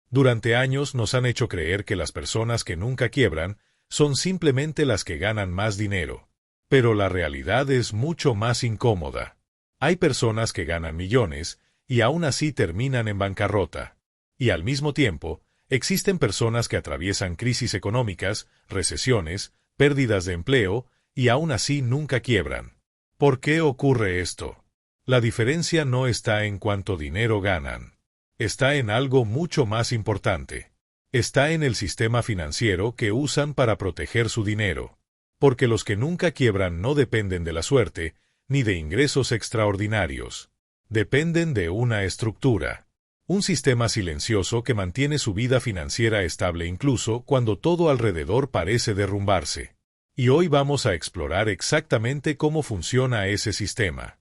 Durante años nos han hecho creer que las personas que nunca quiebran son simplemente las que ganan más dinero. Pero la realidad es mucho más incómoda. Hay personas que ganan millones y aún así terminan en bancarrota. Y al mismo tiempo, existen personas que atraviesan crisis económicas, recesiones, pérdidas de empleo y aún así nunca quiebran. ¿Por qué ocurre esto? La diferencia no está en cuánto dinero ganan. Está en algo mucho más importante. Está en el sistema financiero que usan para proteger su dinero. Porque los que nunca quiebran no dependen de la suerte, ni de ingresos extraordinarios. Dependen de una estructura. Un sistema silencioso que mantiene su vida financiera estable incluso cuando todo alrededor parece derrumbarse. Y hoy vamos a explorar exactamente cómo funciona ese sistema.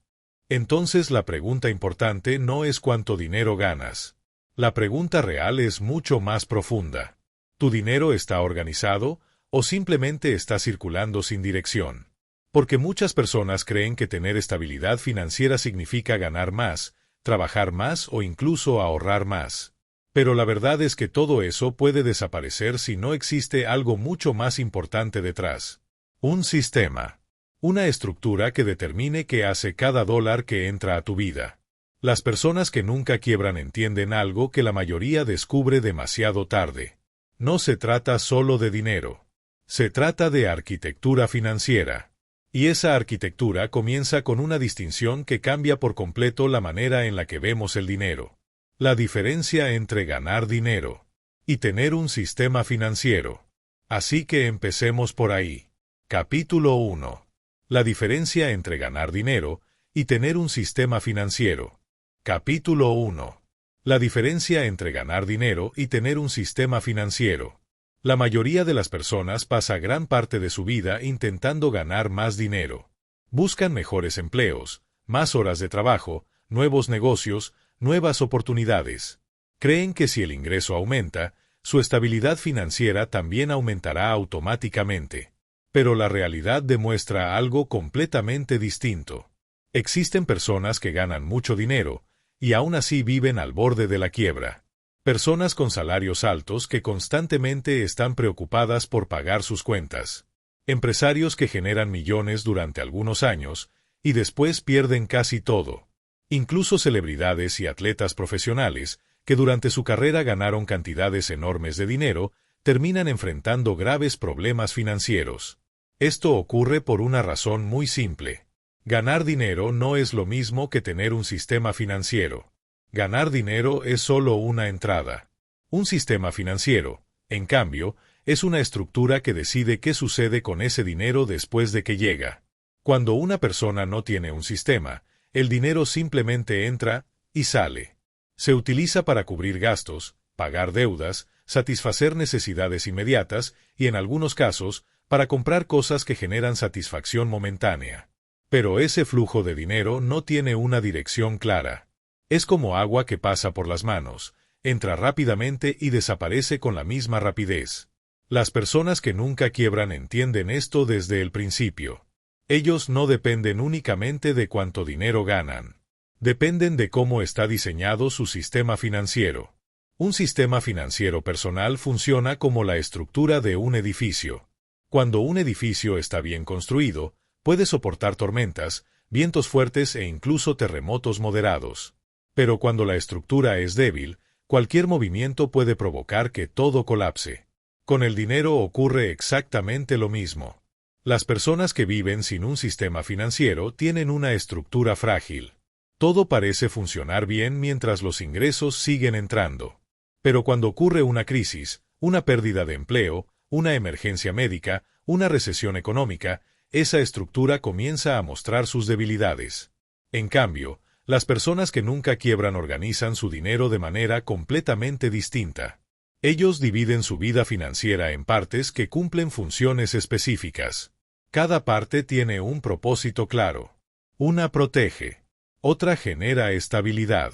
Entonces la pregunta importante no es cuánto dinero ganas. La pregunta real es mucho más profunda. ¿Tu dinero está organizado o simplemente está circulando sin dirección? Porque muchas personas creen que tener estabilidad financiera significa ganar más, trabajar más o incluso ahorrar más. Pero la verdad es que todo eso puede desaparecer si no existe algo mucho más importante detrás. Un sistema. Una estructura que determine qué hace cada dólar que entra a tu vida. Las personas que nunca quiebran entienden algo que la mayoría descubre demasiado tarde. No se trata solo de dinero. Se trata de arquitectura financiera. Y esa arquitectura comienza con una distinción que cambia por completo la manera en la que vemos el dinero. La diferencia entre ganar dinero y tener un sistema financiero. Así que empecemos por ahí. Capítulo 1. La diferencia entre ganar dinero y tener un sistema financiero. Capítulo 1. La diferencia entre ganar dinero y tener un sistema financiero. La mayoría de las personas pasa gran parte de su vida intentando ganar más dinero. Buscan mejores empleos, más horas de trabajo, nuevos negocios, nuevas oportunidades. Creen que si el ingreso aumenta, su estabilidad financiera también aumentará automáticamente. Pero la realidad demuestra algo completamente distinto. Existen personas que ganan mucho dinero y aún así viven al borde de la quiebra. Personas con salarios altos que constantemente están preocupadas por pagar sus cuentas. Empresarios que generan millones durante algunos años y después pierden casi todo. Incluso celebridades y atletas profesionales que durante su carrera ganaron cantidades enormes de dinero terminan enfrentando graves problemas financieros. Esto ocurre por una razón muy simple. Ganar dinero no es lo mismo que tener un sistema financiero. Ganar dinero es solo una entrada. Un sistema financiero, en cambio, es una estructura que decide qué sucede con ese dinero después de que llega. Cuando una persona no tiene un sistema, el dinero simplemente entra y sale. Se utiliza para cubrir gastos, pagar deudas, satisfacer necesidades inmediatas y, en algunos casos, para comprar cosas que generan satisfacción momentánea. Pero ese flujo de dinero no tiene una dirección clara. Es como agua que pasa por las manos, entra rápidamente y desaparece con la misma rapidez. Las personas que nunca quiebran entienden esto desde el principio. Ellos no dependen únicamente de cuánto dinero ganan. Dependen de cómo está diseñado su sistema financiero. Un sistema financiero personal funciona como la estructura de un edificio. Cuando un edificio está bien construido, puede soportar tormentas, vientos fuertes e incluso terremotos moderados. Pero cuando la estructura es débil, cualquier movimiento puede provocar que todo colapse. Con el dinero ocurre exactamente lo mismo. Las personas que viven sin un sistema financiero tienen una estructura frágil. Todo parece funcionar bien mientras los ingresos siguen entrando. Pero cuando ocurre una crisis, una pérdida de empleo, una emergencia médica, una recesión económica, esa estructura comienza a mostrar sus debilidades. En cambio, las personas que nunca quiebran organizan su dinero de manera completamente distinta. Ellos dividen su vida financiera en partes que cumplen funciones específicas. Cada parte tiene un propósito claro. Una protege. Otra genera estabilidad.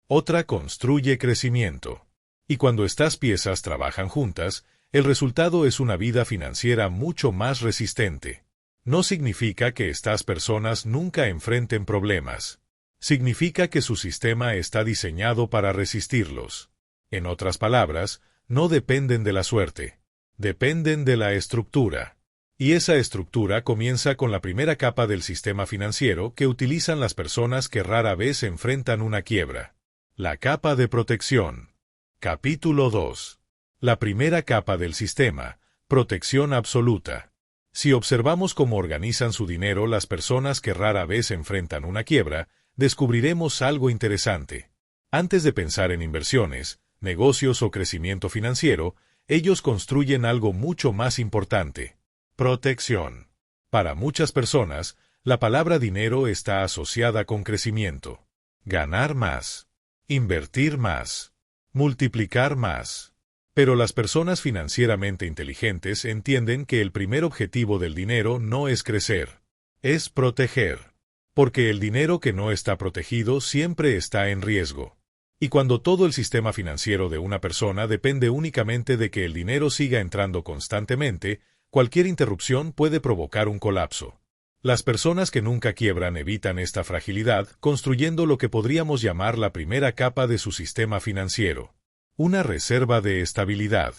Otra construye crecimiento. Y cuando estas piezas trabajan juntas, el resultado es una vida financiera mucho más resistente. No significa que estas personas nunca enfrenten problemas. Significa que su sistema está diseñado para resistirlos. En otras palabras, no dependen de la suerte, dependen de la estructura. Y esa estructura comienza con la primera capa del sistema financiero que utilizan las personas que rara vez enfrentan una quiebra. La capa de protección. Capítulo 2. La primera capa del sistema, protección absoluta. Si observamos cómo organizan su dinero las personas que rara vez enfrentan una quiebra, descubriremos algo interesante. Antes de pensar en inversiones, negocios o crecimiento financiero, ellos construyen algo mucho más importante. Protección. Para muchas personas, la palabra dinero está asociada con crecimiento. Ganar más. Invertir más. Multiplicar más. Pero las personas financieramente inteligentes entienden que el primer objetivo del dinero no es crecer, es proteger. Porque el dinero que no está protegido siempre está en riesgo. Y cuando todo el sistema financiero de una persona depende únicamente de que el dinero siga entrando constantemente, cualquier interrupción puede provocar un colapso. Las personas que nunca quiebran evitan esta fragilidad construyendo lo que podríamos llamar la primera capa de su sistema financiero. Una reserva de estabilidad.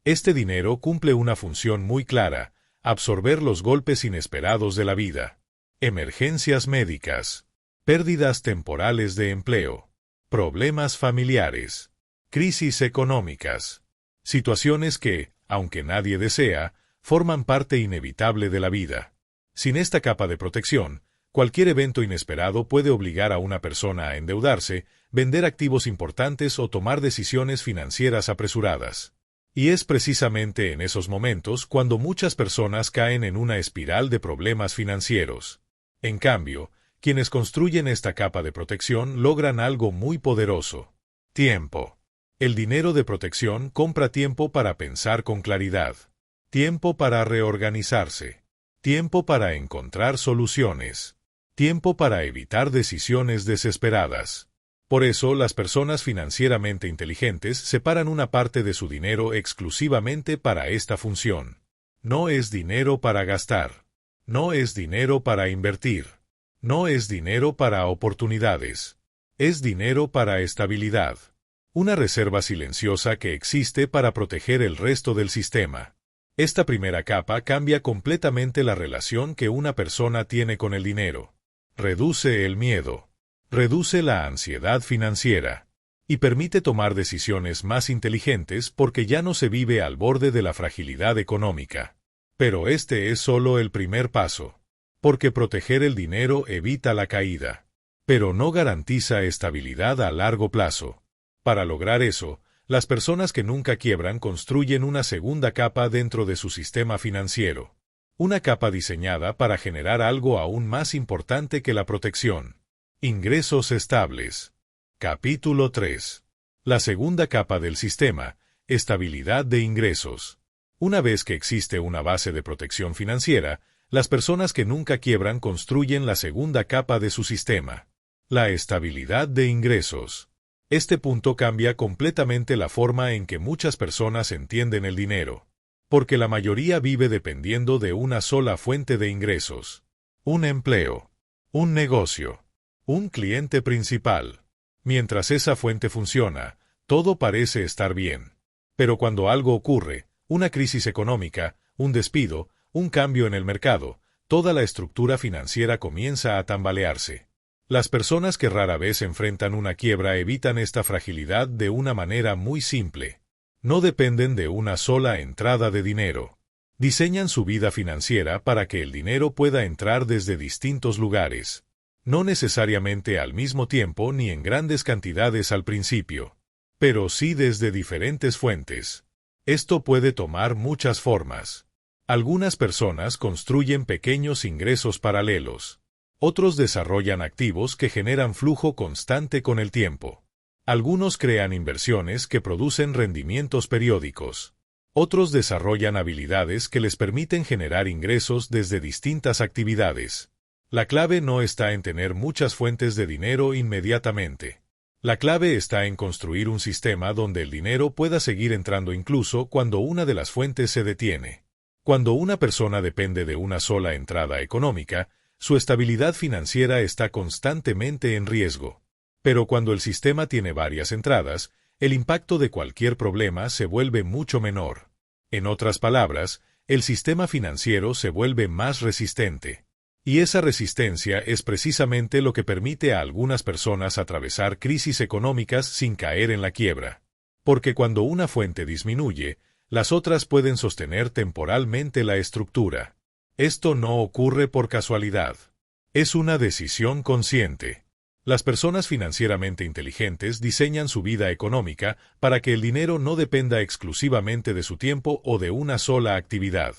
Este dinero cumple una función muy clara: absorber los golpes inesperados de la vida. Emergencias médicas. Pérdidas temporales de empleo. Problemas familiares. Crisis económicas. Situaciones que, aunque nadie desea, forman parte inevitable de la vida. Sin esta capa de protección, cualquier evento inesperado puede obligar a una persona a endeudarse, vender activos importantes o tomar decisiones financieras apresuradas. Y es precisamente en esos momentos cuando muchas personas caen en una espiral de problemas financieros. En cambio, quienes construyen esta capa de protección logran algo muy poderoso: tiempo. El dinero de protección compra tiempo para pensar con claridad, tiempo para reorganizarse, tiempo para encontrar soluciones, tiempo para evitar decisiones desesperadas. Por eso, las personas financieramente inteligentes separan una parte de su dinero exclusivamente para esta función. No es dinero para gastar. No es dinero para invertir. No es dinero para oportunidades. Es dinero para estabilidad. Una reserva silenciosa que existe para proteger el resto del sistema. Esta primera capa cambia completamente la relación que una persona tiene con el dinero. Reduce el miedo. Reduce la ansiedad financiera. Y permite tomar decisiones más inteligentes porque ya no se vive al borde de la fragilidad económica. Pero este es solo el primer paso. Porque proteger el dinero evita la caída. Pero no garantiza estabilidad a largo plazo. Para lograr eso, las personas que nunca quiebran construyen una segunda capa dentro de su sistema financiero. Una capa diseñada para generar algo aún más importante que la protección. Ingresos estables. Capítulo 3. La segunda capa del sistema, estabilidad de ingresos. Una vez que existe una base de protección financiera, las personas que nunca quiebran construyen la segunda capa de su sistema. La estabilidad de ingresos. Este punto cambia completamente la forma en que muchas personas entienden el dinero. Porque la mayoría vive dependiendo de una sola fuente de ingresos. Un empleo. Un negocio. Un cliente principal. Mientras esa fuente funciona, todo parece estar bien. Pero cuando algo ocurre, una crisis económica, un despido, un cambio en el mercado, toda la estructura financiera comienza a tambalearse. Las personas que rara vez enfrentan una quiebra evitan esta fragilidad de una manera muy simple. No dependen de una sola entrada de dinero. Diseñan su vida financiera para que el dinero pueda entrar desde distintos lugares. No necesariamente al mismo tiempo ni en grandes cantidades al principio, pero sí desde diferentes fuentes. Esto puede tomar muchas formas. Algunas personas construyen pequeños ingresos paralelos. Otros desarrollan activos que generan flujo constante con el tiempo. Algunos crean inversiones que producen rendimientos periódicos. Otros desarrollan habilidades que les permiten generar ingresos desde distintas actividades. La clave no está en tener muchas fuentes de dinero inmediatamente. La clave está en construir un sistema donde el dinero pueda seguir entrando incluso cuando una de las fuentes se detiene. Cuando una persona depende de una sola entrada económica, su estabilidad financiera está constantemente en riesgo. Pero cuando el sistema tiene varias entradas, el impacto de cualquier problema se vuelve mucho menor. En otras palabras, el sistema financiero se vuelve más resistente. Y esa resistencia es precisamente lo que permite a algunas personas atravesar crisis económicas sin caer en la quiebra. Porque cuando una fuente disminuye, las otras pueden sostener temporalmente la estructura. Esto no ocurre por casualidad. Es una decisión consciente. Las personas financieramente inteligentes diseñan su vida económica para que el dinero no dependa exclusivamente de su tiempo o de una sola actividad.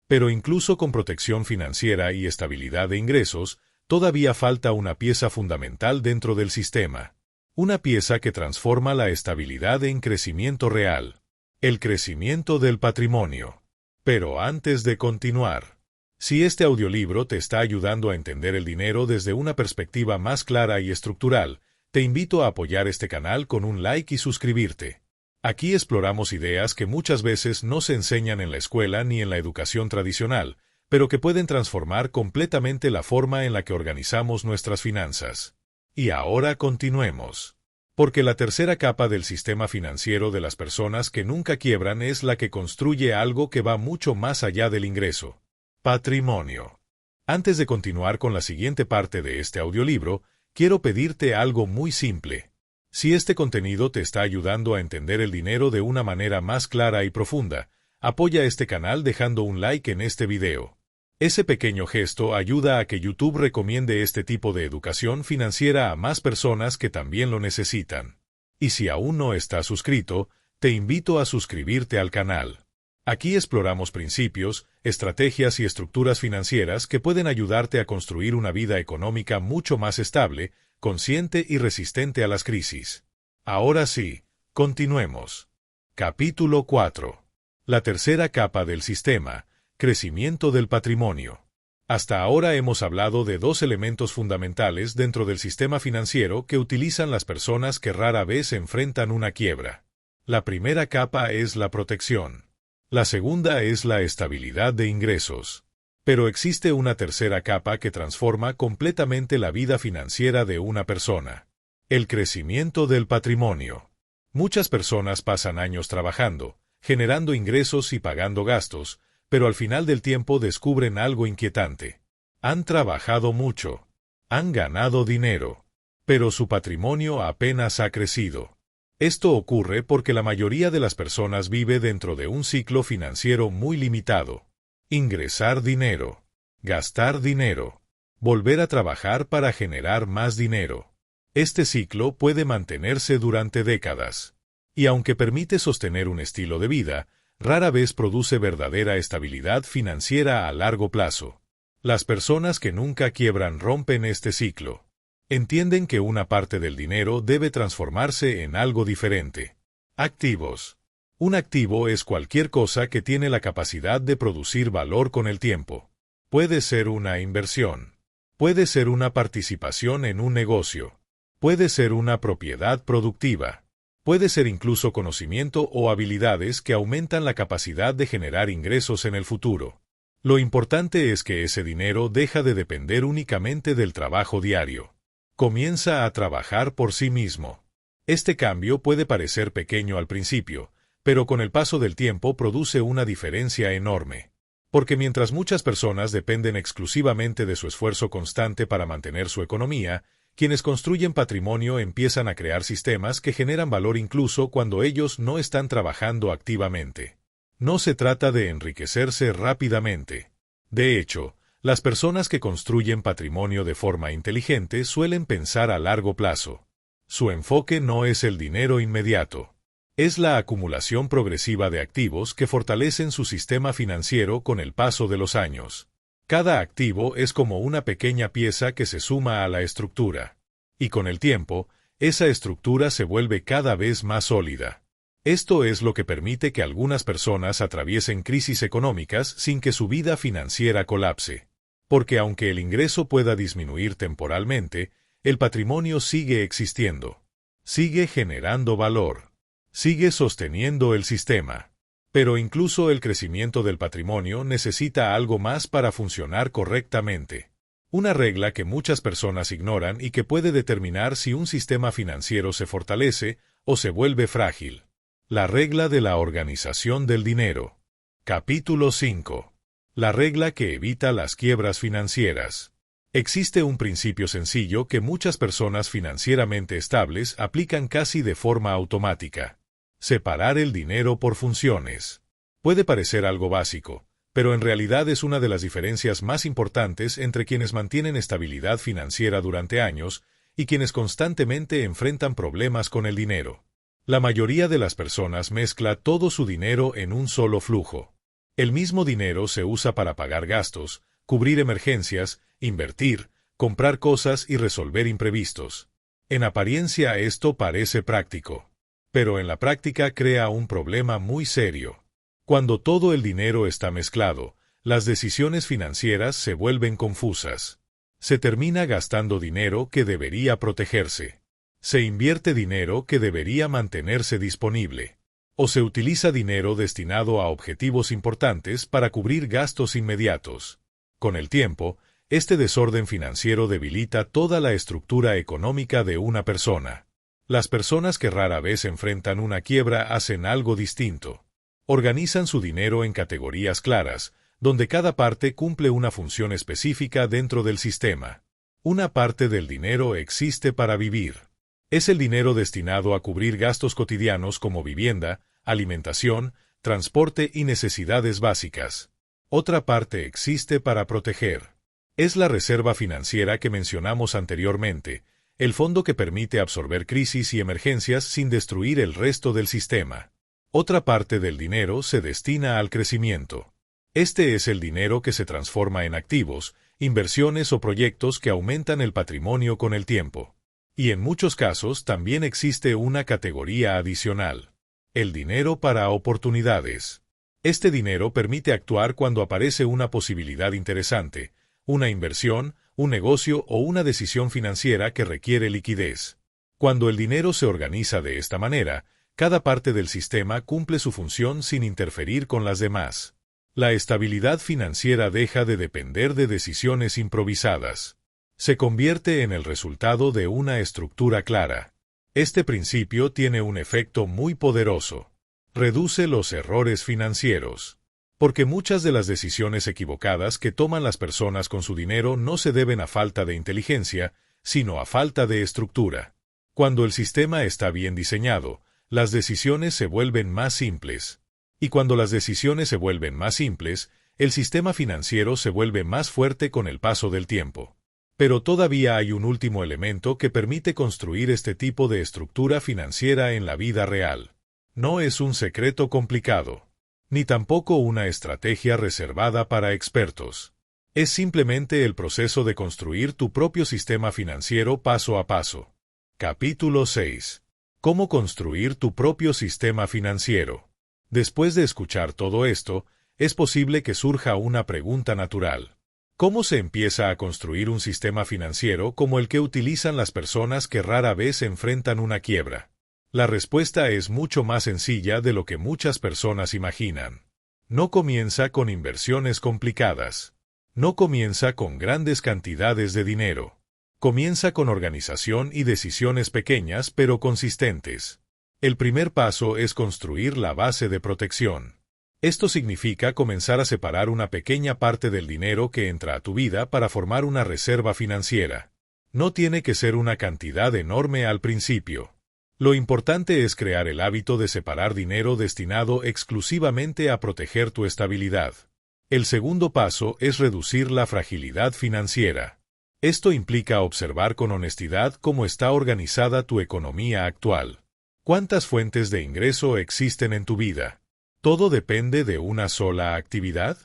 Pero incluso con protección financiera y estabilidad de ingresos, todavía falta una pieza fundamental dentro del sistema. Una pieza que transforma la estabilidad en crecimiento real. El crecimiento del patrimonio. Pero antes de continuar, si este audiolibro te está ayudando a entender el dinero desde una perspectiva más clara y estructural, te invito a apoyar este canal con un like y suscribirte. Aquí exploramos ideas que muchas veces no se enseñan en la escuela ni en la educación tradicional, pero que pueden transformar completamente la forma en la que organizamos nuestras finanzas. Y ahora continuemos. Porque la tercera capa del sistema financiero de las personas que nunca quiebran es la que construye algo que va mucho más allá del ingreso. Patrimonio. Antes de continuar con la siguiente parte de este audiolibro, quiero pedirte algo muy simple. Si este contenido te está ayudando a entender el dinero de una manera más clara y profunda, apoya este canal dejando un like en este video. Ese pequeño gesto ayuda a que YouTube recomiende este tipo de educación financiera a más personas que también lo necesitan. Y si aún no estás suscrito, te invito a suscribirte al canal. Aquí exploramos principios, estrategias y estructuras financieras que pueden ayudarte a construir una vida económica mucho más estable, consciente y resistente a las crisis. Ahora sí, continuemos. Capítulo 4. La tercera capa del sistema, crecimiento del patrimonio. Hasta ahora hemos hablado de dos elementos fundamentales dentro del sistema financiero que utilizan las personas que rara vez enfrentan una quiebra. La primera capa es la protección. La segunda es la estabilidad de ingresos. Pero existe una tercera capa que transforma completamente la vida financiera de una persona. El crecimiento del patrimonio. Muchas personas pasan años trabajando, generando ingresos y pagando gastos, pero al final del tiempo descubren algo inquietante. Han trabajado mucho. Han ganado dinero. Pero su patrimonio apenas ha crecido. Esto ocurre porque la mayoría de las personas vive dentro de un ciclo financiero muy limitado. Ingresar dinero. Gastar dinero. Volver a trabajar para generar más dinero. Este ciclo puede mantenerse durante décadas. Y aunque permite sostener un estilo de vida, rara vez produce verdadera estabilidad financiera a largo plazo. Las personas que nunca quiebran rompen este ciclo. Entienden que una parte del dinero debe transformarse en algo diferente. Activos. Un activo es cualquier cosa que tiene la capacidad de producir valor con el tiempo. Puede ser una inversión. Puede ser una participación en un negocio. Puede ser una propiedad productiva. Puede ser incluso conocimiento o habilidades que aumentan la capacidad de generar ingresos en el futuro. Lo importante es que ese dinero deja de depender únicamente del trabajo diario. Comienza a trabajar por sí mismo. Este cambio puede parecer pequeño al principio, pero con el paso del tiempo produce una diferencia enorme. Porque mientras muchas personas dependen exclusivamente de su esfuerzo constante para mantener su economía, quienes construyen patrimonio empiezan a crear sistemas que generan valor incluso cuando ellos no están trabajando activamente. No se trata de enriquecerse rápidamente. De hecho, las personas que construyen patrimonio de forma inteligente suelen pensar a largo plazo. Su enfoque no es el dinero inmediato. Es la acumulación progresiva de activos que fortalecen su sistema financiero con el paso de los años. Cada activo es como una pequeña pieza que se suma a la estructura. Y con el tiempo, esa estructura se vuelve cada vez más sólida. Esto es lo que permite que algunas personas atraviesen crisis económicas sin que su vida financiera colapse. Porque aunque el ingreso pueda disminuir temporalmente, el patrimonio sigue existiendo. Sigue generando valor. Sigue sosteniendo el sistema. Pero incluso el crecimiento del patrimonio necesita algo más para funcionar correctamente. Una regla que muchas personas ignoran y que puede determinar si un sistema financiero se fortalece o se vuelve frágil. La regla de la organización del dinero. Capítulo 5. La regla que evita las quiebras financieras. Existe un principio sencillo que muchas personas financieramente estables aplican casi de forma automática. Separar el dinero por funciones. Puede parecer algo básico, pero en realidad es una de las diferencias más importantes entre quienes mantienen estabilidad financiera durante años y quienes constantemente enfrentan problemas con el dinero. La mayoría de las personas mezcla todo su dinero en un solo flujo. El mismo dinero se usa para pagar gastos, cubrir emergencias, invertir, comprar cosas y resolver imprevistos. En apariencia esto parece práctico, pero en la práctica crea un problema muy serio. Cuando todo el dinero está mezclado, las decisiones financieras se vuelven confusas. Se termina gastando dinero que debería protegerse. Se invierte dinero que debería mantenerse disponible. O se utiliza dinero destinado a objetivos importantes para cubrir gastos inmediatos. Con el tiempo, este desorden financiero debilita toda la estructura económica de una persona. Las personas que rara vez enfrentan una quiebra hacen algo distinto. Organizan su dinero en categorías claras, donde cada parte cumple una función específica dentro del sistema. Una parte del dinero existe para vivir. Es el dinero destinado a cubrir gastos cotidianos como vivienda, alimentación, transporte y necesidades básicas. Otra parte existe para proteger. Es la reserva financiera que mencionamos anteriormente, el fondo que permite absorber crisis y emergencias sin destruir el resto del sistema. Otra parte del dinero se destina al crecimiento. Este es el dinero que se transforma en activos, inversiones o proyectos que aumentan el patrimonio con el tiempo. Y en muchos casos también existe una categoría adicional. El dinero para oportunidades. Este dinero permite actuar cuando aparece una posibilidad interesante, una inversión, un negocio o una decisión financiera que requiere liquidez. Cuando el dinero se organiza de esta manera, cada parte del sistema cumple su función sin interferir con las demás. La estabilidad financiera deja de depender de decisiones improvisadas. Se convierte en el resultado de una estructura clara. Este principio tiene un efecto muy poderoso. Reduce los errores financieros. Porque muchas de las decisiones equivocadas que toman las personas con su dinero no se deben a falta de inteligencia, sino a falta de estructura. Cuando el sistema está bien diseñado, las decisiones se vuelven más simples. Y cuando las decisiones se vuelven más simples, el sistema financiero se vuelve más fuerte con el paso del tiempo. Pero todavía hay un último elemento que permite construir este tipo de estructura financiera en la vida real. No es un secreto complicado, ni tampoco una estrategia reservada para expertos. Es simplemente el proceso de construir tu propio sistema financiero paso a paso. Capítulo 6. ¿Cómo construir tu propio sistema financiero? Después de escuchar todo esto, es posible que surja una pregunta natural. ¿Cómo se empieza a construir un sistema financiero como el que utilizan las personas que rara vez enfrentan una quiebra? La respuesta es mucho más sencilla de lo que muchas personas imaginan. No comienza con inversiones complicadas. No comienza con grandes cantidades de dinero. Comienza con organización y decisiones pequeñas pero consistentes. El primer paso es construir la base de protección. Esto significa comenzar a separar una pequeña parte del dinero que entra a tu vida para formar una reserva financiera. No tiene que ser una cantidad enorme al principio. Lo importante es crear el hábito de separar dinero destinado exclusivamente a proteger tu estabilidad. El segundo paso es reducir la fragilidad financiera. Esto implica observar con honestidad cómo está organizada tu economía actual. ¿Cuántas fuentes de ingreso existen en tu vida? ¿Todo depende de una sola actividad?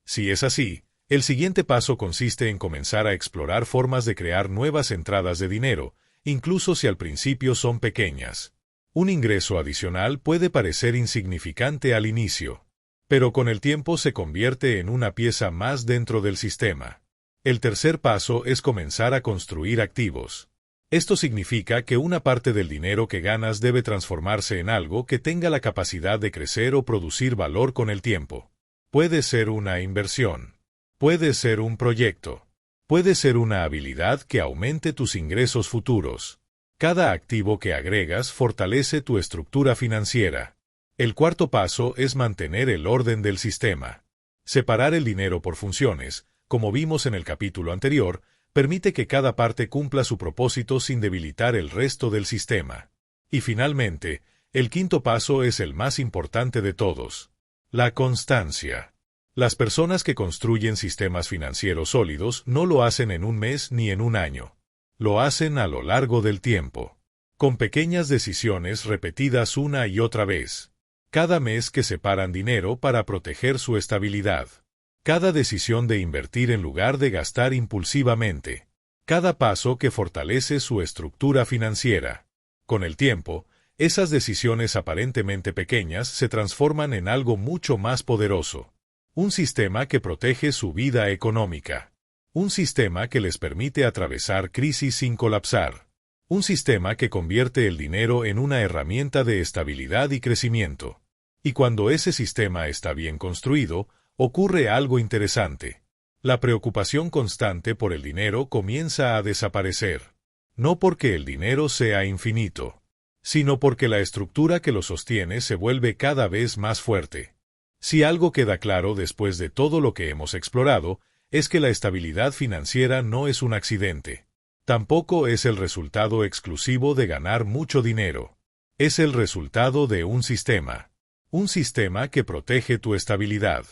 Si es así, el siguiente paso consiste en comenzar a explorar formas de crear nuevas entradas de dinero, incluso si al principio son pequeñas. Un ingreso adicional puede parecer insignificante al inicio, pero con el tiempo se convierte en una pieza más dentro del sistema. El tercer paso es comenzar a construir activos. Esto significa que una parte del dinero que ganas debe transformarse en algo que tenga la capacidad de crecer o producir valor con el tiempo. Puede ser una inversión. Puede ser un proyecto. Puede ser una habilidad que aumente tus ingresos futuros. Cada activo que agregas fortalece tu estructura financiera. El cuarto paso es mantener el orden del sistema. Separar el dinero por funciones, como vimos en el capítulo anterior, permite que cada parte cumpla su propósito sin debilitar el resto del sistema. Y finalmente, el quinto paso es el más importante de todos: la constancia. Las personas que construyen sistemas financieros sólidos no lo hacen en un mes ni en un año. Lo hacen a lo largo del tiempo, con pequeñas decisiones repetidas una y otra vez. Cada mes que separan dinero para proteger su estabilidad. Cada decisión de invertir en lugar de gastar impulsivamente. Cada paso que fortalece su estructura financiera. Con el tiempo, esas decisiones aparentemente pequeñas se transforman en algo mucho más poderoso. Un sistema que protege su vida económica. Un sistema que les permite atravesar crisis sin colapsar. Un sistema que convierte el dinero en una herramienta de estabilidad y crecimiento. Y cuando ese sistema está bien construido, ocurre algo interesante. La preocupación constante por el dinero comienza a desaparecer. No porque el dinero sea infinito, sino porque la estructura que lo sostiene se vuelve cada vez más fuerte. Si algo queda claro después de todo lo que hemos explorado, es que la estabilidad financiera no es un accidente. Tampoco es el resultado exclusivo de ganar mucho dinero. Es el resultado de un sistema. Un sistema que protege tu estabilidad.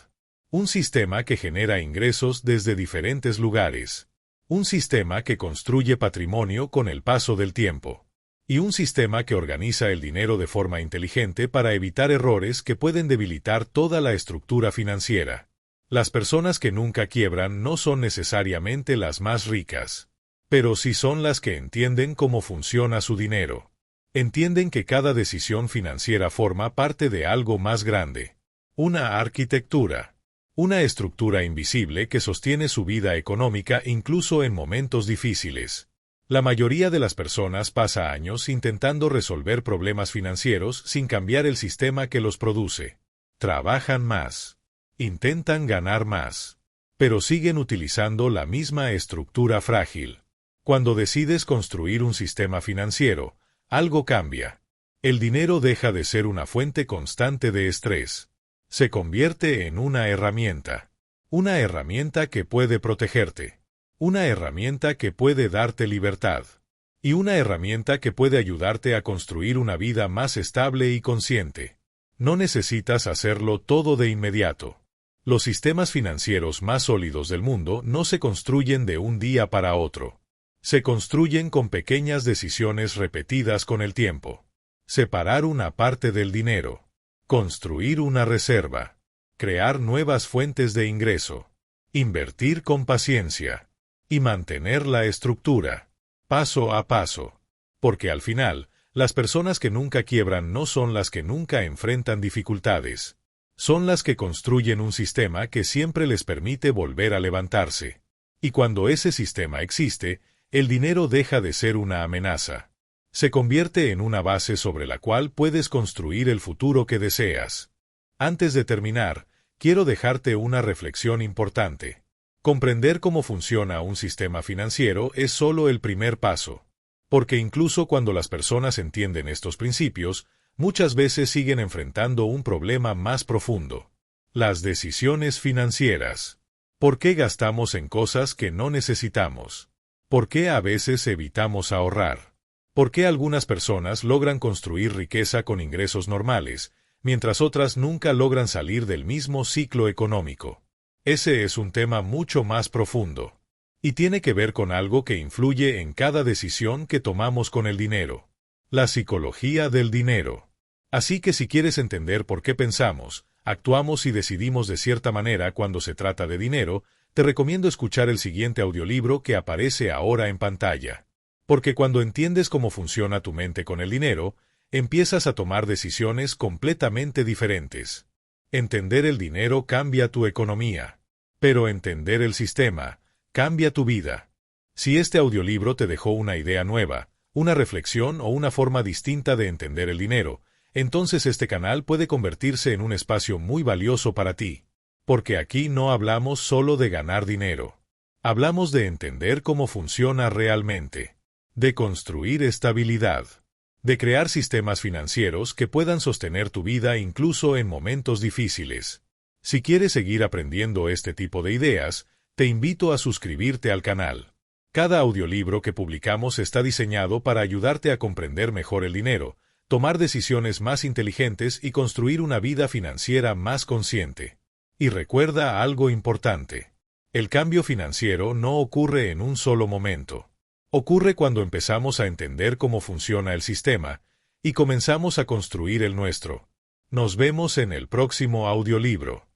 Un sistema que genera ingresos desde diferentes lugares. Un sistema que construye patrimonio con el paso del tiempo. Y un sistema que organiza el dinero de forma inteligente para evitar errores que pueden debilitar toda la estructura financiera. Las personas que nunca quiebran no son necesariamente las más ricas, pero sí son las que entienden cómo funciona su dinero. Entienden que cada decisión financiera forma parte de algo más grande. Una arquitectura. Una estructura invisible que sostiene su vida económica incluso en momentos difíciles. La mayoría de las personas pasa años intentando resolver problemas financieros sin cambiar el sistema que los produce. Trabajan más. Intentan ganar más. Pero siguen utilizando la misma estructura frágil. Cuando decides construir un sistema financiero, algo cambia. El dinero deja de ser una fuente constante de estrés. Se convierte en una herramienta. Una herramienta que puede protegerte. Una herramienta que puede darte libertad. Y una herramienta que puede ayudarte a construir una vida más estable y consciente. No necesitas hacerlo todo de inmediato. Los sistemas financieros más sólidos del mundo no se construyen de un día para otro. Se construyen con pequeñas decisiones repetidas con el tiempo. Separar una parte del dinero. Construir una reserva. Crear nuevas fuentes de ingreso. Invertir con paciencia. Y mantener la estructura. Paso a paso. Porque al final, las personas que nunca quiebran no son las que nunca enfrentan dificultades. Son las que construyen un sistema que siempre les permite volver a levantarse. Y cuando ese sistema existe, el dinero deja de ser una amenaza. Se convierte en una base sobre la cual puedes construir el futuro que deseas. Antes de terminar, quiero dejarte una reflexión importante. Comprender cómo funciona un sistema financiero es solo el primer paso. Porque incluso cuando las personas entienden estos principios, muchas veces siguen enfrentando un problema más profundo. Las decisiones financieras. ¿Por qué gastamos en cosas que no necesitamos? ¿Por qué a veces evitamos ahorrar? ¿Por qué algunas personas logran construir riqueza con ingresos normales, mientras otras nunca logran salir del mismo ciclo económico? Ese es un tema mucho más profundo. Y tiene que ver con algo que influye en cada decisión que tomamos con el dinero. La psicología del dinero. Así que si quieres entender por qué pensamos, actuamos y decidimos de cierta manera cuando se trata de dinero, te recomiendo escuchar el siguiente audiolibro que aparece ahora en pantalla. Porque cuando entiendes cómo funciona tu mente con el dinero, empiezas a tomar decisiones completamente diferentes. Entender el dinero cambia tu economía. Pero entender el sistema cambia tu vida. Si este audiolibro te dejó una idea nueva, una reflexión o una forma distinta de entender el dinero, entonces este canal puede convertirse en un espacio muy valioso para ti. Porque aquí no hablamos solo de ganar dinero. Hablamos de entender cómo funciona realmente. de construir estabilidad, de crear sistemas financieros que puedan sostener tu vida incluso en momentos difíciles. Si quieres seguir aprendiendo este tipo de ideas, te invito a suscribirte al canal. Cada audiolibro que publicamos está diseñado para ayudarte a comprender mejor el dinero, tomar decisiones más inteligentes y construir una vida financiera más consciente. Y recuerda algo importante. El cambio financiero no ocurre en un solo momento. Ocurre cuando empezamos a entender cómo funciona el sistema y comenzamos a construir el nuestro. Nos vemos en el próximo audiolibro.